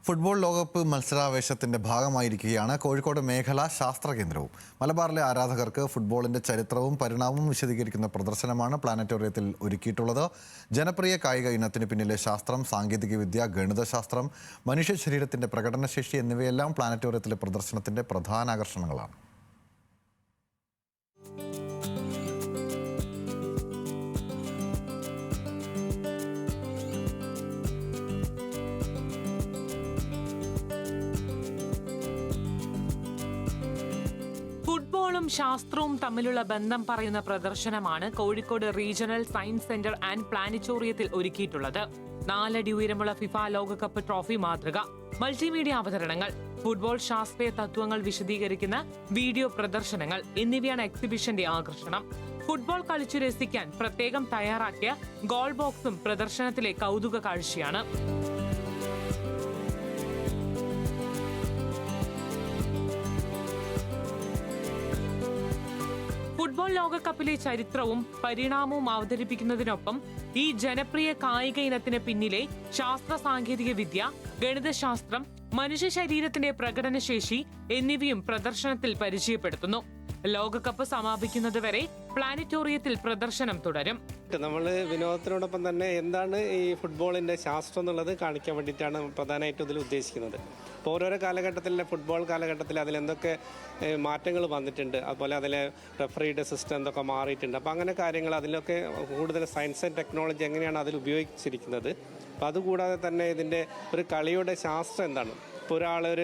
Football ലോകകപ്പ് മത്സരാവേശത്തിന്റെ ഭാഗമായിരിക്കുകയാണ് കോഴിക്കോട് മേഖലാ ശാസ്ത്ര കേന്ദ്രവും. മലബാറിലെ ആരാധകർക്ക് ഫുട്ബോളിന്റെ ചരിത്രവും പരിണാമവും വിശദീകരിക്കുന്ന പ്രദർശനമാണ് പ്ലാനറ്റോറിയത്തിൽ ഒരുക്കിയിട്ടുള്ളത്. ജനപ്രിയ കായിക ഇനത്തിന് പിന്നിലെ ശാസ്ത്രം, സാങ്കേതികവിദ്യ, ഗണിതശാസ്ത്രം, മനുഷ്യ ശരീരത്തിന്റെ പ്രകടനശേഷി എന്നിവയെല്ലാം പ്ലാനറ്റോറിയത്തിലെ പ്രദർശനത്തിന്റെ പ്രധാന ആകർഷണങ്ങളാണ്. ഫുട്ബോളും ശാസ്ത്രവും തമ്മിലുള്ള ബന്ധം പറയുന്ന പ്രദർശനമാണ് Kozhikode regional science centre and പ്ലാനറ്റോറിയത്തിൽ ഒരുക്കിയിട്ടുള്ളത്. 4 അടി ഉയരമുള്ള ഫിഫ ലോകകപ്പ് ട്രോഫി മാതൃക, മൾട്ടിമീഡിയ അവതരണങ്ങൾ, ഫുട്ബോൾ ശാസ്ത്രീയ തത്വങ്ങൾ വിശദീകരിക്കുന്ന വീഡിയോ പ്രദർശനങ്ങൾ എന്നിവയാണ് എക്സിബിഷന്റെ ആകർഷണം. ഫുട്ബോൾ കളിച്ചു രസിക്കാൻ പ്രത്യേകം തയ്യാറാക്കിയ ഗോൾ ബോക്സും പ്രദർശനത്തിലെ കൗതുക കാഴ്ചയാണ്. ഫുട്ബോൾ ലോകകപ്പിലെ ചരിത്രവും പരിണാമവും അവതരിപ്പിക്കുന്നതിനൊപ്പം ഈ ജനപ്രിയ കായിക ഇനത്തിന് പിന്നിലെ ശാസ്ത്ര സാങ്കേതിക വിദ്യ, ഗണിതശാസ്ത്രം, മനുഷ്യ ശരീരത്തിന്റെ പ്രകടനശേഷി എന്നിവയും പ്രദർശനത്തിൽ പരിചയപ്പെടുത്തുന്നു. ലോകകപ്പ് സമാപിക്കുന്നതുവരെ പ്ലാനറ്റോറിയത്തിൽ പ്രദർശനം തുടരും. നമ്മൾ വിനോദത്തിനോടൊപ്പം തന്നെ എന്താണ് ഈ ഫുട്ബോളിൻ്റെ ശാസ്ത്രം എന്നുള്ളത് കാണിക്കാൻ വേണ്ടിയിട്ടാണ് പ്രധാനമായിട്ടും ഇതിൽ ഉദ്ദേശിക്കുന്നത്. ഇപ്പോൾ ഓരോരോ കാലഘട്ടത്തിലെ ഫുട്ബോൾ കാലഘട്ടത്തിൽ അതിലെന്തൊക്കെ മാറ്റങ്ങൾ വന്നിട്ടുണ്ട്, അതുപോലെ അതിലെ റെഫറിയുടെ സിസ്റ്റം എന്തൊക്കെ മാറിയിട്ടുണ്ട്. അപ്പോൾ അങ്ങനെ കാര്യങ്ങൾ അതിലൊക്കെ കൂടുതൽ സയൻസ് ആൻഡ് ടെക്നോളജി എങ്ങനെയാണ് അതിൽ ഉപയോഗിച്ചിരിക്കുന്നത്. അപ്പോൾ അതുകൂടാതെ തന്നെ ഇതിൻ്റെ ഒരു കളിയുടെ ശാസ്ത്രം എന്താണ്. ഇപ്പോൾ ഒരാളൊരു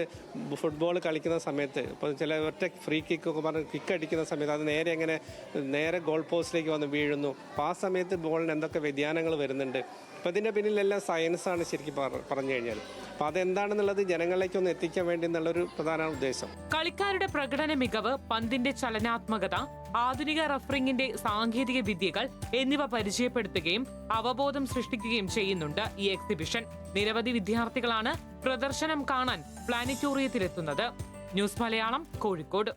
ഫുട്ബോൾ കളിക്കുന്ന സമയത്ത് ഇപ്പോൾ ചില ഒറ്റ ഫ്രീ കിക്കൊക്കെ പറഞ്ഞ് കിക്ക് അടിക്കുന്ന സമയത്ത് അത് നേരെ ഗോൾ പോസ്റ്റിലേക്ക് വന്ന് വീഴുന്നു. അപ്പോൾ ആ സമയത്ത് ബോളിന് എന്തൊക്കെ വ്യതിയാനങ്ങൾ വരുന്നുണ്ട്. അപ്പോൾ ഇതിൻ്റെ പിന്നിലെല്ലാം സയൻസാണ് ശരിക്കും പറഞ്ഞു കഴിഞ്ഞാൽ. അപ്പോൾ അതെന്താണെന്നുള്ളത് ജനങ്ങളിലേക്ക് ഒന്ന് എത്തിക്കാൻ വേണ്ടി എന്നുള്ളൊരു പ്രധാന ഉദ്ദേശം. കളിക്കാരുടെ പ്രകടന മികവ്, പന്തിന്റെ ചലനാത്മകത, ആധുനിക റഫറിംഗിന്റെ സാങ്കേതിക വിദ്യകൾ എന്നിവ പരിചയപ്പെടുത്തുകയും അവബോധം സൃഷ്ടിക്കുകയും ചെയ്യുന്നുണ്ട് ഈ എക്സിബിഷൻ. നിരവധി വിദ്യാർത്ഥികളാണ് പ്രദർശനം കാണാൻ പ്ലാനറ്റോറിയത്തിലെത്തുന്നത്. ന്യൂസ് മലയാളം, കോഴിക്കോട്.